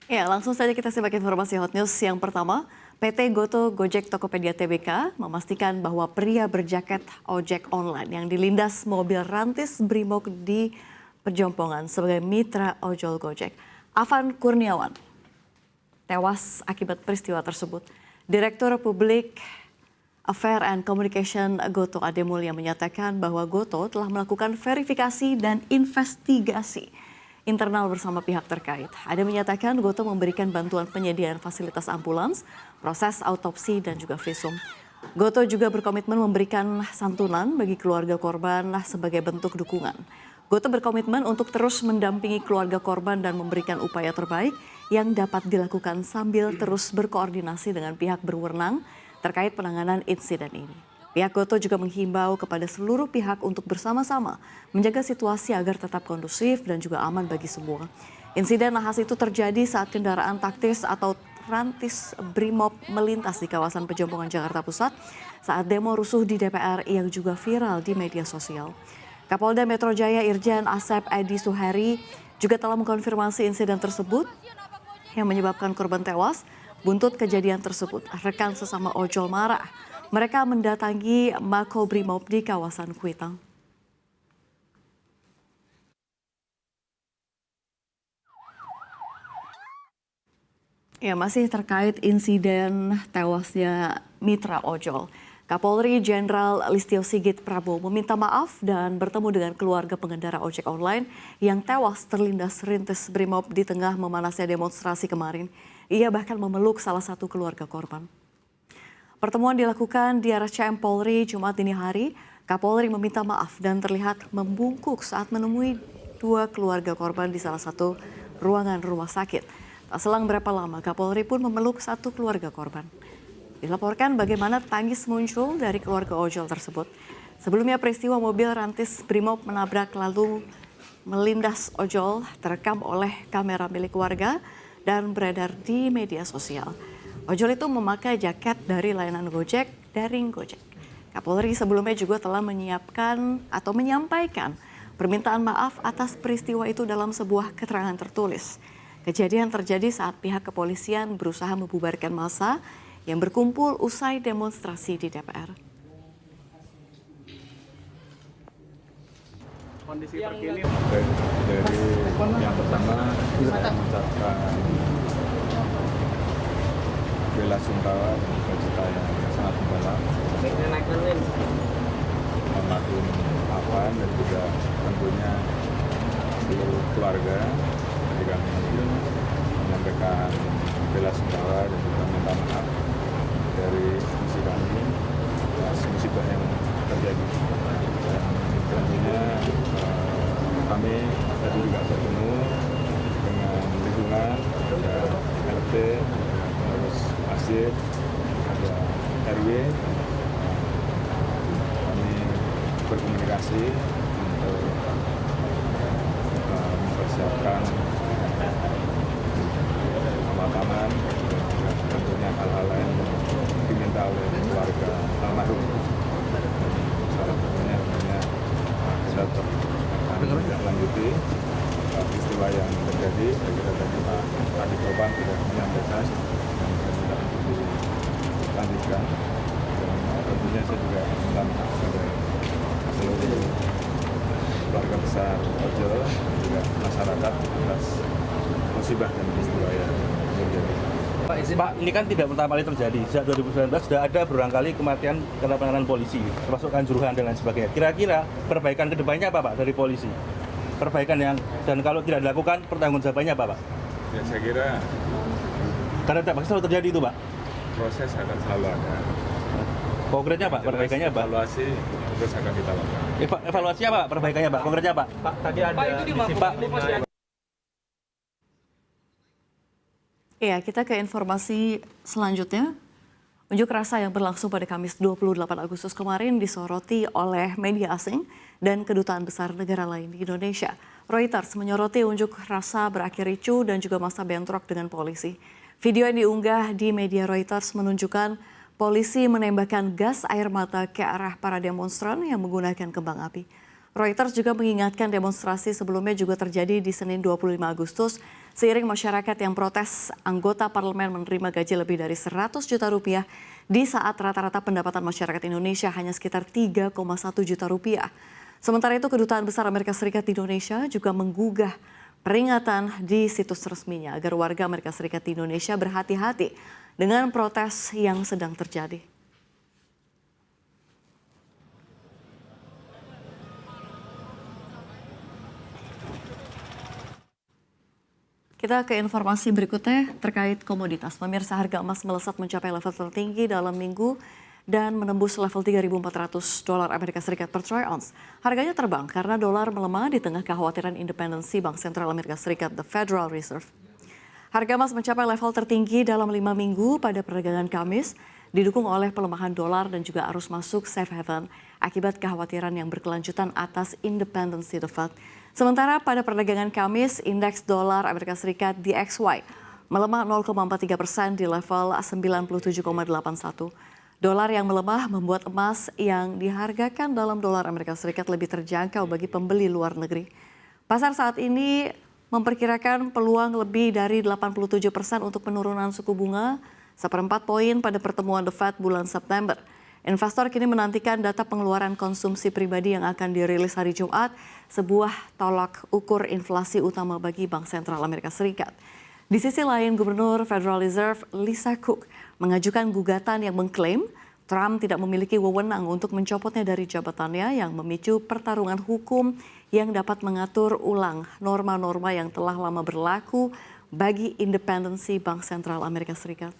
Ya, langsung saja kita simak informasi hot news yang pertama. PT Goto Gojek Tokopedia Tbk memastikan bahwa pria berjaket ojek online yang dilindas mobil rantis Brimob di Perjompongan sebagai mitra ojol Gojek, Avan Kurniawan, tewas akibat peristiwa tersebut. Direktur Publik Affair and Communication Goto Ade Mulya menyatakan bahwa Goto telah melakukan verifikasi dan investigasi internal bersama pihak terkait. Ade menyatakan Goto memberikan bantuan penyediaan fasilitas ambulans, proses autopsi dan juga visum. Goto juga berkomitmen memberikan santunan bagi keluarga korban sebagai bentuk dukungan. Goto berkomitmen untuk terus mendampingi keluarga korban dan memberikan upaya terbaik yang dapat dilakukan sambil terus berkoordinasi dengan pihak berwenang terkait penanganan insiden ini. Pihak Goto juga menghimbau kepada seluruh pihak untuk bersama-sama menjaga situasi agar tetap kondusif dan juga aman bagi semua. Insiden nahas itu terjadi saat kendaraan taktis atau rantis Brimob melintas di kawasan Pejompongan Jakarta Pusat saat demo rusuh di DPR yang juga viral di media sosial. Kapolda Metro Jaya Irjen Asep Edi Suheri juga telah mengkonfirmasi insiden tersebut yang menyebabkan korban tewas. Buntut kejadian tersebut, rekan sesama ojol marah. Mereka mendatangi Mako Brimob di kawasan Kuitang. Ya, masih terkait insiden tewasnya mitra ojol. Kapolri Jenderal Listio Sigit Prabowo meminta maaf dan bertemu dengan keluarga pengendara ojek online yang tewas terlindas rintis Brimob di tengah memanasnya demonstrasi kemarin. Ia bahkan memeluk salah satu keluarga korban. Pertemuan dilakukan di RSCM Polri Jumat dini hari. Kapolri meminta maaf dan terlihat membungkuk saat menemui dua keluarga korban di salah satu ruangan rumah sakit. Tak selang berapa lama, Kapolri pun memeluk satu keluarga korban. Dilaporkan bagaimana tangis muncul dari keluarga ojol tersebut. Sebelumnya peristiwa mobil rantis Brimob menabrak lalu melindas ojol terekam oleh kamera milik warga dan beredar di media sosial. Ojol itu memakai jaket dari layanan Gojek, daring Gojek. Kapolri sebelumnya juga telah menyiapkan atau menyampaikan permintaan maaf atas peristiwa itu dalam sebuah keterangan tertulis. Kejadian terjadi saat pihak kepolisian berusaha membubarkan massa yang berkumpul usai demonstrasi di DPR. Kondisi terkini dari yang pertama saya mengucapkan bela sungkawa dan duka yang sangat mendalam almarhum Avan dan juga tentunya seluruh keluarga. Jadi kami menyampaikan bela sungkawa dan juga minta maaf dari misi kami atas musibah yang terjadi. Dan tentunya kami tadi juga bertemu dengan lingkungan, ada RT, terus masjid, ada RW. Kami berkomunikasi untuk mempersiapkan pemakaman dan juga tentunya hal-hal lain yang diminta oleh keluarga almarhum. Salah satunya tentunya kita tidak lanjuti peristiwa yang terjadi. Saya kira tadi Pak Kadif Propam sudah menyampaikan dan saya minta untuk dilanjutkan. Dan tentunya saya juga minta maaf kepada seluruh keluarga besar ojol dan juga masyarakat atas musibah dan peristiwa yang terjadi. Pak, ini kan tidak pertama kali terjadi. Sejak 2019 sudah ada berulang kali kematian karena penanganan polisi, termasuk kanjuruhan dan lain sebagainya. Kira-kira perbaikan kedepannya apa Pak dari polisi? Perbaikan yang, dan kalau tidak dilakukan pertanggungjawabannya apa Pak? Ya saya kira Karena tidak pasti selalu terjadi itu Pak. proses akan selalu ada. Konkretnya Pak, perbaikannya Pak? Evaluasi terus akan kita lakukan. Evaluasinya Pak, perbaikannya Pak, konkretnya Pak? Pak, tadi ada Pak, itu di Pak. Ya, kita ke informasi selanjutnya. Unjuk rasa yang berlangsung pada Kamis 28 Agustus kemarin disoroti oleh media asing dan kedutaan besar negara lain di Indonesia. Reuters menyoroti unjuk rasa berakhir ricuh dan juga masa bentrok dengan polisi. Video yang diunggah di media Reuters menunjukkan polisi menembakkan gas air mata ke arah para demonstran yang menggunakan kembang api. Reuters juga mengingatkan demonstrasi sebelumnya juga terjadi di Senin 25 Agustus Seiring masyarakat yang protes, anggota parlemen menerima gaji lebih dari 100 juta rupiah di saat rata-rata pendapatan masyarakat Indonesia hanya sekitar 3,1 juta rupiah. Sementara itu, Kedutaan Besar Amerika Serikat di Indonesia juga menggugah peringatan di situs resminya agar warga Amerika Serikat di Indonesia berhati-hati dengan protes yang sedang terjadi. Kita ke informasi berikutnya terkait komoditas. Pemirsa, harga emas melesat mencapai level tertinggi dalam minggu dan menembus level 3.400 dolar Amerika Serikat per troy ounce. Harganya terbang karena dolar melemah di tengah kekhawatiran independensi Bank Sentral Amerika Serikat, The Federal Reserve. Harga emas mencapai level tertinggi dalam 5 minggu pada perdagangan Kamis, didukung oleh pelemahan dolar dan juga arus masuk safe haven akibat kekhawatiran yang berkelanjutan atas independensi The Fed. Sementara pada perdagangan Kamis, indeks dolar Amerika Serikat DXY melemah 0,43% di level 97,81. Dolar yang melemah membuat emas yang dihargakan dalam dolar Amerika Serikat lebih terjangkau bagi pembeli luar negeri. Pasar saat ini memperkirakan peluang lebih dari 87% untuk penurunan suku bunga 1/4 poin pada pertemuan The Fed bulan September. Investor kini menantikan data pengeluaran konsumsi pribadi yang akan dirilis hari Jumat, sebuah tolak ukur inflasi utama bagi Bank Sentral Amerika Serikat. Di sisi lain, Gubernur Federal Reserve Lisa Cook mengajukan gugatan yang mengklaim Trump tidak memiliki wewenang untuk mencopotnya dari jabatannya yang memicu pertarungan hukum yang dapat mengatur ulang norma-norma yang telah lama berlaku bagi independensi Bank Sentral Amerika Serikat.